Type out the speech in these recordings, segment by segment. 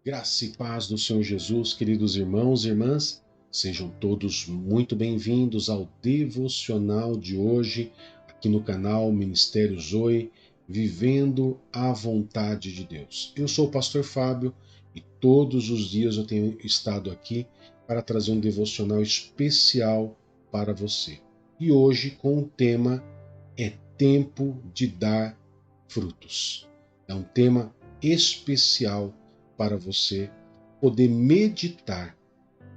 Graça e paz do Senhor Jesus, queridos irmãos e irmãs, sejam todos muito bem-vindos ao devocional de hoje, aqui no canal Ministério Zoe, Vivendo a Vontade de Deus. Eu sou o pastor Fábio e todos os dias eu tenho estado aqui para trazer um devocional especial para você. E hoje com o tema É Tempo de Dar Frutos. É um tema especial para você poder meditar.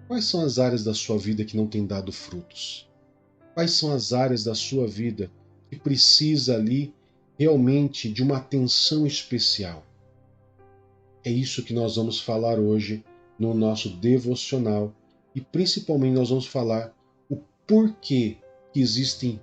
Quais são as áreas da sua vida que não têm dado frutos? Quais são as áreas da sua vida que precisa ali realmente de uma atenção especial? É isso que nós vamos falar hoje no nosso devocional e principalmente nós vamos falar o porquê que existem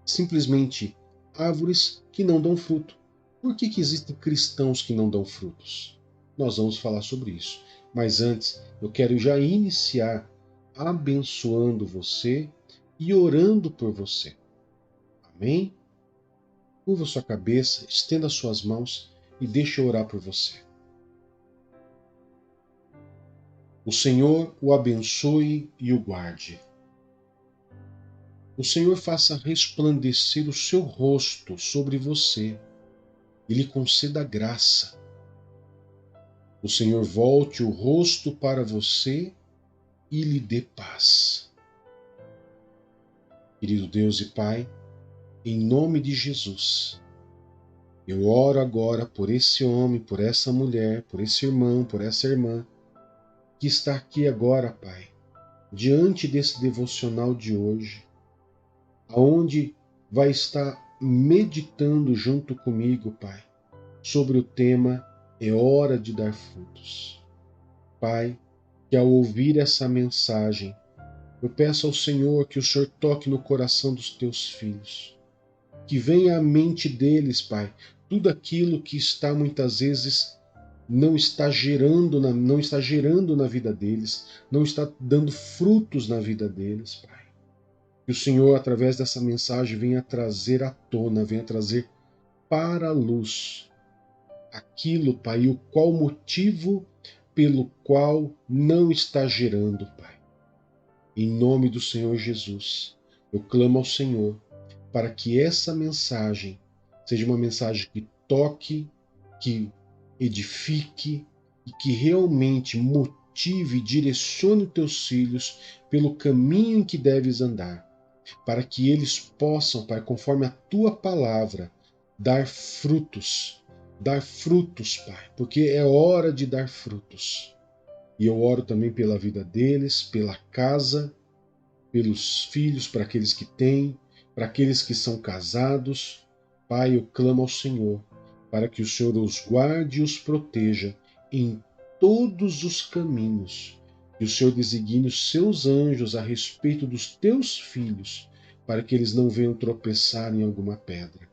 simplesmente árvores que não dão fruto. Por que existem cristãos que não dão frutos? Nós vamos falar sobre isso. Mas antes, eu quero já iniciar abençoando você e orando por você. Amém? Curva sua cabeça, estenda suas mãos e deixe eu orar por você. O Senhor o abençoe e o guarde. O Senhor faça resplandecer o seu rosto sobre você e lhe conceda graça. O Senhor volte o rosto para você e lhe dê paz. Querido Deus e Pai, em nome de Jesus, eu oro agora por esse homem, por essa mulher, por esse irmão, por essa irmã, que está aqui agora, Pai, diante desse devocional de hoje, aonde vai estar meditando junto comigo, Pai, sobre o tema É Hora de Dar Frutos. Pai, que ao ouvir essa mensagem, eu peço ao Senhor que o Senhor toque no coração dos teus filhos, que venha à mente deles, Pai, tudo aquilo que está muitas vezes não está gerando na vida deles, não está dando frutos na vida deles, Pai. Que o Senhor, através dessa mensagem, venha trazer à tona, venha trazer para a luz aquilo, Pai, o qual motivo pelo qual não está gerando, Pai. Em nome do Senhor Jesus, eu clamo ao Senhor para que essa mensagem seja uma mensagem que toque, que edifique e que realmente motive e direcione os teus filhos pelo caminho em que deves andar, para que eles possam, Pai, conforme a tua palavra, dar frutos, Pai, porque é hora de dar frutos. E eu oro também pela vida deles, pela casa, pelos filhos, para aqueles que têm, para aqueles que são casados. Pai, eu clamo ao Senhor para que o Senhor os guarde e os proteja em todos os caminhos. Que o Senhor designe os seus anjos a respeito dos teus filhos, para que eles não venham tropeçar em alguma pedra.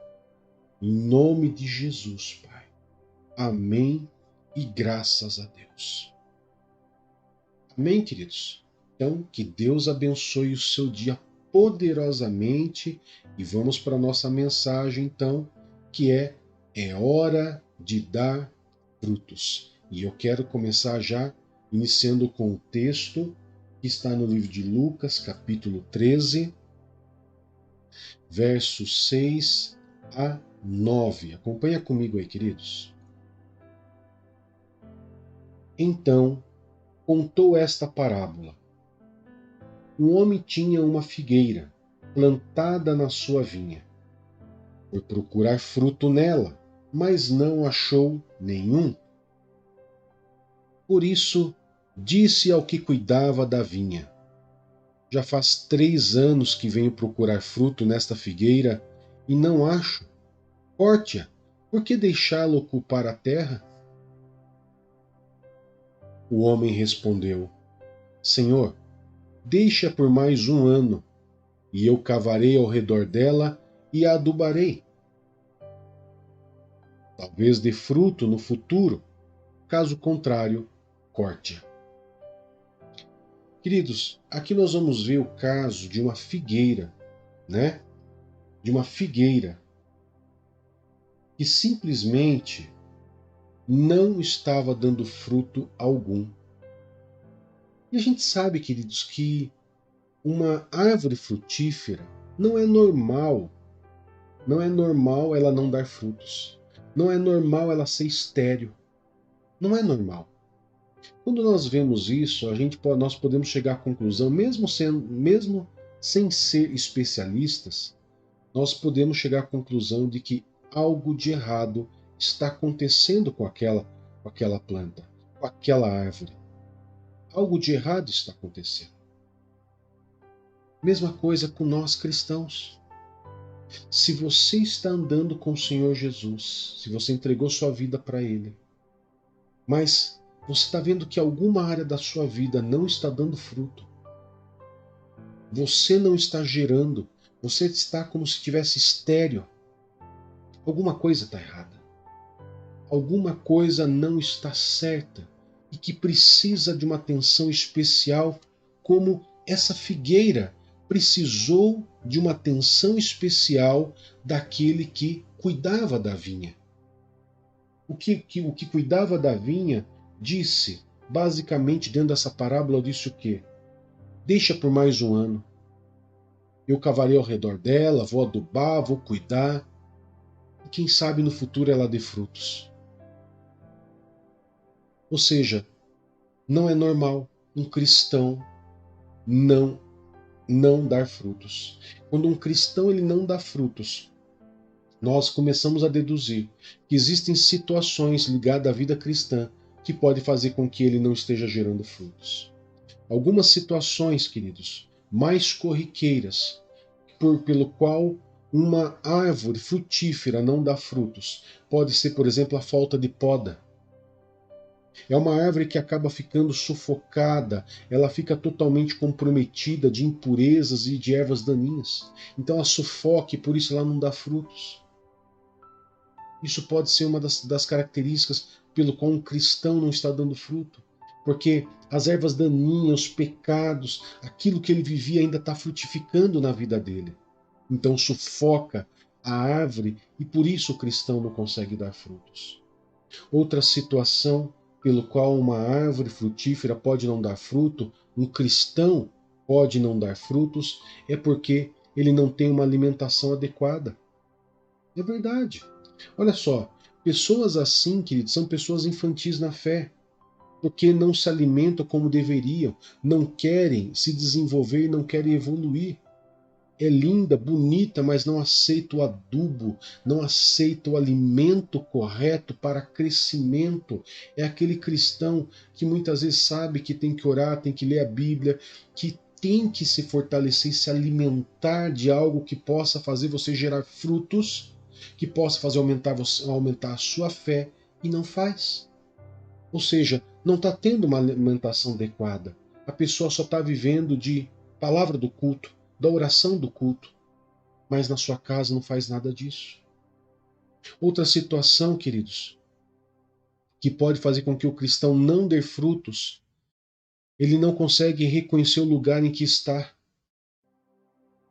Em nome de Jesus, Pai. Amém e graças a Deus. Amém, queridos? Então, que Deus abençoe o seu dia poderosamente e vamos para a nossa mensagem, então, que é hora de dar frutos. E eu quero começar já iniciando com o texto que está no livro de Lucas, capítulo 13, versos 6 a 9. Acompanha comigo aí, queridos. Então, contou esta parábola. Um homem tinha uma figueira plantada na sua vinha. Foi procurar fruto nela, mas não achou nenhum. Por isso, disse ao que cuidava da vinha: Já faz 3 anos que venho procurar fruto nesta figueira e não acho. Corte-a, por que deixá-la ocupar a terra? O homem respondeu: Senhor, deixa por mais 1 ano, e eu cavarei ao redor dela e a adubarei. Talvez dê fruto no futuro, caso contrário, corte-a. Queridos, aqui nós vamos ver o caso de uma figueira, né? De uma figueira que simplesmente não estava dando fruto algum. E a gente sabe, queridos, que uma árvore frutífera não é normal. Não é normal ela não dar frutos. Não é normal ela ser estéril. Não é normal. Quando nós vemos isso, nós podemos chegar à conclusão, mesmo sem ser especialistas, nós podemos chegar à conclusão de que algo de errado está acontecendo com aquela planta, com aquela árvore. Algo de errado está acontecendo. Mesma coisa com nós cristãos. Se você está andando com o Senhor Jesus, se você entregou sua vida para Ele, mas você está vendo que alguma área da sua vida não está dando fruto, você não está gerando, você está como se estivesse estéril, alguma coisa está errada. Alguma coisa não está certa e que precisa de uma atenção especial, como essa figueira precisou de uma atenção especial daquele que cuidava da vinha. O que cuidava da vinha disse, basicamente dentro dessa parábola, disse o quê? Deixa por mais um ano. Eu cavarei ao redor dela, vou adubar, vou cuidar. E quem sabe no futuro ela dê frutos. Ou seja, não é normal um cristão não não dar frutos. Quando um cristão ele não dá frutos, nós começamos a deduzir que existem situações ligadas à vida cristã que podem fazer com que ele não esteja gerando frutos. Algumas situações, queridos, mais corriqueiras, pelo qual uma árvore frutífera não dá frutos, pode ser, por exemplo, a falta de poda. É uma árvore que acaba ficando sufocada, ela fica totalmente comprometida de impurezas e de ervas daninhas. Então ela sufoca e por isso ela não dá frutos. Isso pode ser uma das características pelo qual um cristão não está dando fruto. Porque as ervas daninhas, os pecados, aquilo que ele vivia ainda está frutificando na vida dele. Então sufoca a árvore e por isso o cristão não consegue dar frutos. Outra situação pelo qual uma árvore frutífera pode não dar fruto, um cristão pode não dar frutos, é porque ele não tem uma alimentação adequada. É verdade. Olha só, pessoas assim, queridos, são pessoas infantis na fé, porque não se alimentam como deveriam, não querem se desenvolver e não querem evoluir. É linda, bonita, mas não aceita o adubo, não aceita o alimento correto para crescimento. É aquele cristão que muitas vezes sabe que tem que orar, tem que ler a Bíblia, que tem que se fortalecer e se alimentar de algo que possa fazer você gerar frutos, que possa fazer aumentar a sua fé, e não faz. Ou seja, não está tendo uma alimentação adequada. A pessoa só está vivendo de palavra do culto, da oração do culto, mas na sua casa não faz nada disso. Outra situação, queridos, que pode fazer com que o cristão não dê frutos, ele não consegue reconhecer o lugar em que está.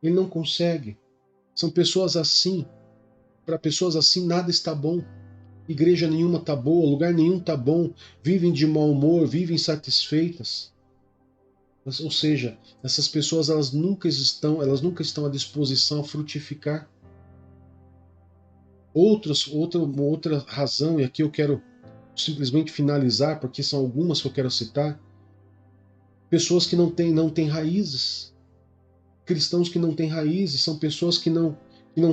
Ele não consegue. São pessoas assim. Para pessoas assim, nada está bom. Igreja nenhuma está boa, lugar nenhum está bom. Vivem de mau humor, vivem insatisfeitas. Ou seja, essas pessoas elas nunca estão à disposição a frutificar. Outra razão, e aqui eu quero simplesmente finalizar, porque são algumas que eu quero citar, pessoas que não têm raízes. Cristãos que não têm raízes, são pessoas que não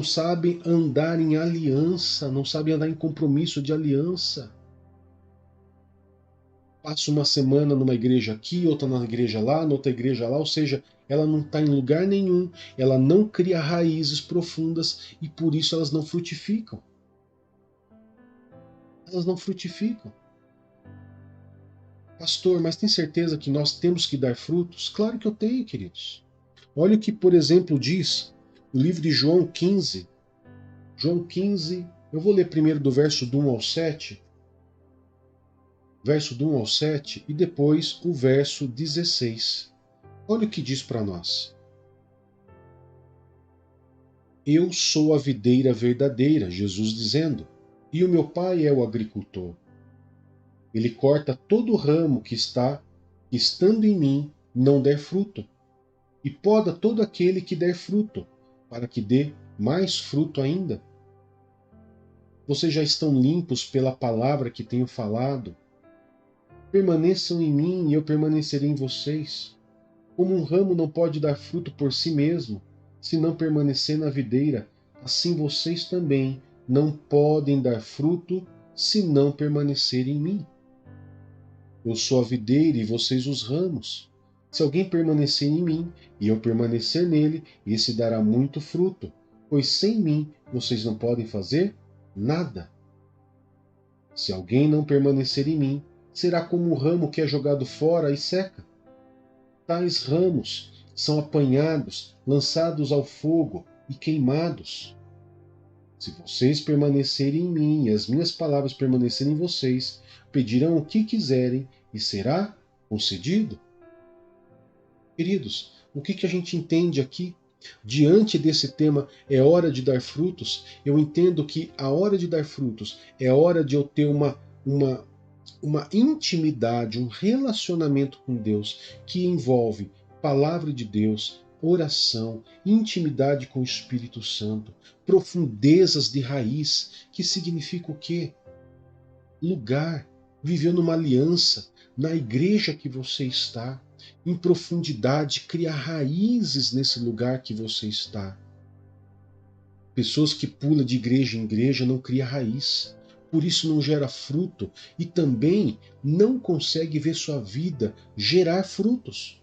sabem andar em aliança, não sabem andar em compromisso de aliança. Passa uma semana numa igreja aqui, outra na igreja lá, noutra igreja lá, ou seja, ela não está em lugar nenhum, ela não cria raízes profundas e por isso elas não frutificam. Elas não frutificam. Pastor, mas tem certeza que nós temos que dar frutos? Claro que eu tenho, queridos. Olha o que, por exemplo, diz o livro de João 15. João 15, eu vou ler primeiro do verso do 1 ao 7. Verso do 1 ao 7 e depois o verso 16. Olha o que diz para nós. Eu sou a videira verdadeira, Jesus dizendo, e o meu pai é o agricultor. Ele corta todo ramo que estando em mim, não der fruto, e poda todo aquele que der fruto, para que dê mais fruto ainda. Vocês já estão limpos pela palavra que tenho falado. Permaneçam em mim e eu permanecerei em vocês. Como um ramo não pode dar fruto por si mesmo, se não permanecer na videira, assim vocês também não podem dar fruto se não permanecerem em mim. Eu sou a videira e vocês os ramos. Se alguém permanecer em mim e eu permanecer nele, esse dará muito fruto, pois sem mim vocês não podem fazer nada. Se alguém não permanecer em mim, será como um ramo que é jogado fora e seca. Tais ramos são apanhados, lançados ao fogo e queimados. Se vocês permanecerem em mim e as minhas palavras permanecerem em vocês, pedirão o que quiserem e será concedido. Queridos, o que a gente entende aqui? Diante desse tema, é hora de dar frutos. Eu entendo que a hora de dar frutos é hora de eu ter uma intimidade, um relacionamento com Deus que envolve palavra de Deus, oração, intimidade com o Espírito Santo, profundezas de raiz, que significa o quê? Lugar, viver numa aliança, na igreja que você está, em profundidade, criar raízes nesse lugar que você está. Pessoas que pulam de igreja em igreja não criam raiz, por isso não gera fruto e também não consegue ver sua vida gerar frutos.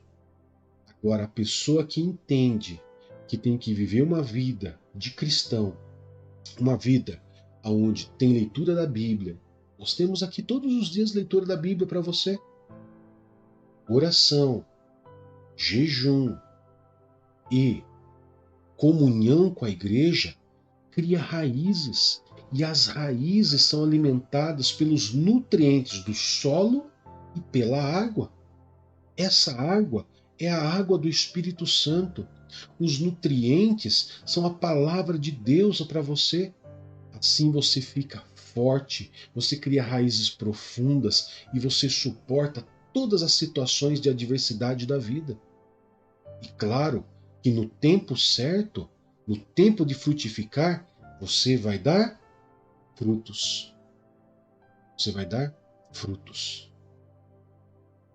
Agora, a pessoa que entende que tem que viver uma vida de cristão, uma vida onde tem leitura da Bíblia, nós temos aqui todos os dias leitura da Bíblia para você, oração, jejum e comunhão com a igreja, cria raízes, e as raízes são alimentadas pelos nutrientes do solo e pela água. Essa água é a água do Espírito Santo. Os nutrientes são a palavra de Deus para você. Assim você fica forte, você cria raízes profundas e você suporta todas as situações de adversidade da vida. E claro que no tempo certo, no tempo de frutificar, você vai dar frutos. Você vai dar frutos.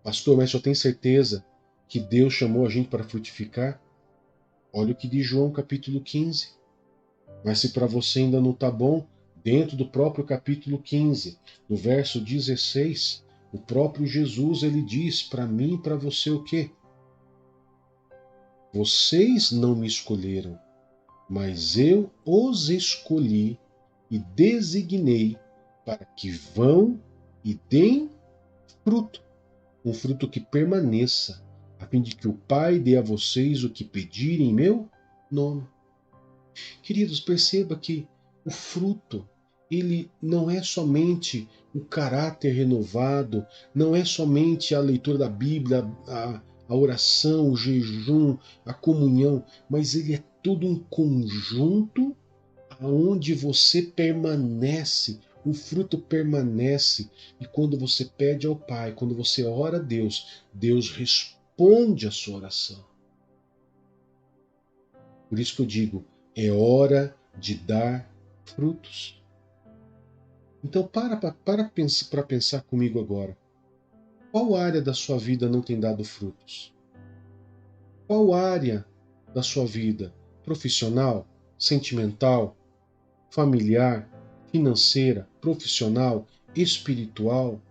Pastor, mas eu tenho certeza que Deus chamou a gente para frutificar? Olha o que diz João capítulo 15. Mas se para você ainda não está bom, dentro do próprio capítulo 15, no verso 16, o próprio Jesus ele diz para mim e para você o quê? Vocês não me escolheram, mas eu os escolhi e designei para que vão e deem fruto, um fruto que permaneça, a fim de que o Pai dê a vocês o que pedirem em meu nome. Queridos, perceba que o fruto, ele não é somente o caráter renovado, não é somente a leitura da Bíblia, a oração, o jejum, a comunhão, mas ele é todo um conjunto aonde você permanece, o fruto permanece, e quando você pede ao Pai, quando você ora a Deus, Deus responde a sua oração. Por isso que eu digo, é hora de dar frutos. Então para pensar comigo agora. Qual área da sua vida não tem dado frutos? Qual área da sua vida? Profissional? Sentimental? Familiar? Financeira? Profissional? Espiritual?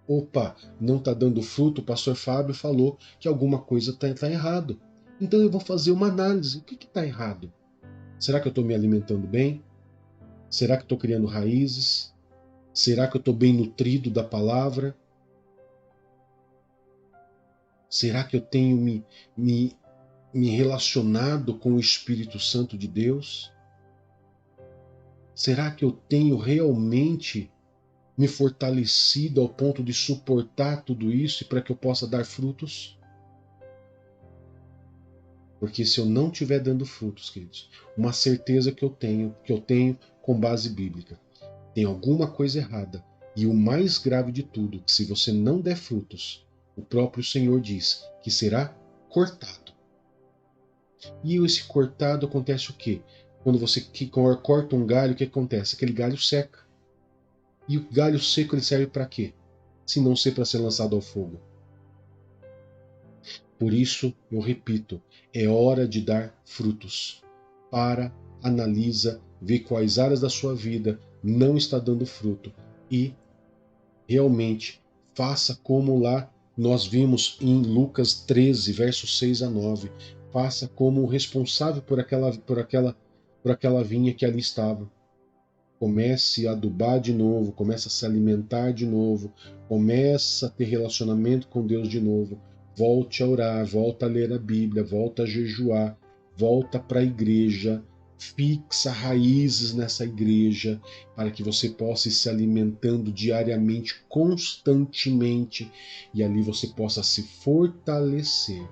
Opa, não está dando fruto, o pastor Fábio falou que alguma coisa está errado. Então eu vou fazer uma análise. O que está errado? Será que eu estou me alimentando bem? Será que estou criando raízes? Será que eu estou bem nutrido da palavra? Será que eu tenho me relacionado com o Espírito Santo de Deus? Será que eu tenho realmente me fortalecido ao ponto de suportar tudo isso e para que eu possa dar frutos? Porque se eu não estiver dando frutos, queridos, uma certeza que eu tenho com base bíblica, tem alguma coisa errada E o mais grave de tudo, que se você não der frutos, o próprio Senhor diz que será cortado. E esse cortado acontece o quê? Quando você corta um galho, o que acontece? Aquele galho seca. E o galho seco ele serve para quê? Se não ser para ser lançado ao fogo. Por isso, eu repito, é hora de dar frutos. Para, analisa, vê quais áreas da sua vida não está dando fruto e realmente faça como lá nós vimos em Lucas 13, versos 6 a 9. Faça como o responsável por aquela vinha que ali estava. Comece a adubar de novo, comece a se alimentar de novo, comece a ter relacionamento com Deus de novo. Volte a orar, volta a ler a Bíblia, volta a jejuar, volta para a igreja, fixa raízes nessa igreja, para que você possa ir se alimentando diariamente, constantemente, e ali você possa se fortalecer,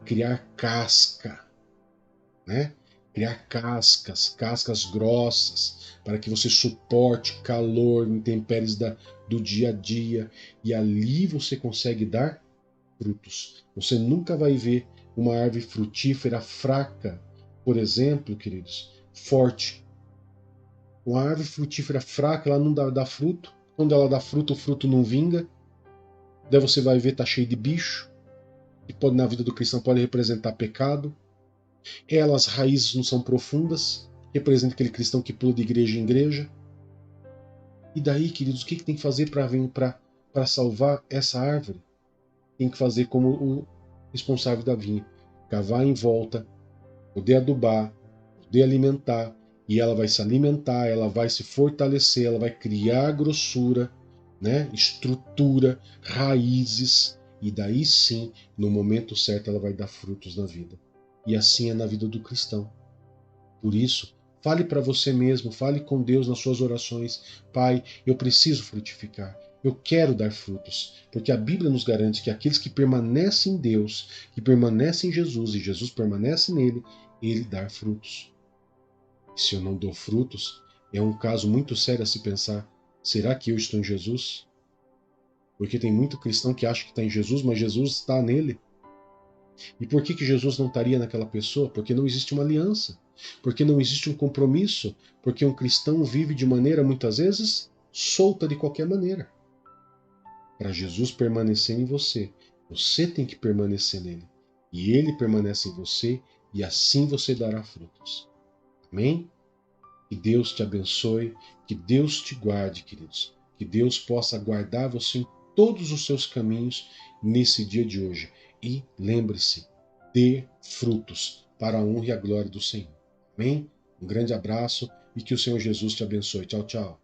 criar casca, né? Criar cascas grossas, para que você suporte calor, intempéries do dia a dia, e ali você consegue dar frutos. Você nunca vai ver uma árvore frutífera fraca, por exemplo, queridos, forte. Uma árvore frutífera fraca, ela não dá fruto. Quando ela dá fruto, o fruto não vinga. Daí você vai ver, tá cheio de bicho, que pode, na vida do cristão pode representar pecado. As raízes não são profundas, representa aquele cristão que pula de igreja em igreja. E daí, queridos, o que tem que fazer para salvar essa árvore? Tem que fazer como o responsável da vinha: cavar em volta, poder adubar, poder alimentar, e ela vai se alimentar, ela vai se fortalecer, ela vai criar grossura, né? Estrutura, raízes, e daí sim, no momento certo, ela vai dar frutos na vida. E assim é na vida do cristão. Por isso, fale para você mesmo, fale com Deus nas suas orações. Pai, eu preciso frutificar. Eu quero dar frutos, porque a Bíblia nos garante que aqueles que permanecem em Deus, que permanecem em Jesus e Jesus permanece nele, ele dá frutos. E se eu não dou frutos, é um caso muito sério a se pensar: será que eu estou em Jesus? Porque tem muito cristão que acha que está em Jesus, mas Jesus está nele. E por que Jesus não estaria naquela pessoa? Porque não existe uma aliança. Porque não existe um compromisso. Porque um cristão vive de maneira, muitas vezes, solta de qualquer maneira. Para Jesus permanecer em você, você tem que permanecer nele. E ele permanece em você, e assim você dará frutos. Amém? Que Deus te abençoe, que Deus te guarde, queridos. Que Deus possa guardar você em todos os seus caminhos nesse dia de hoje. E lembre-se, dê frutos para a honra e a glória do Senhor. Amém? Um grande abraço e que o Senhor Jesus te abençoe. Tchau, tchau.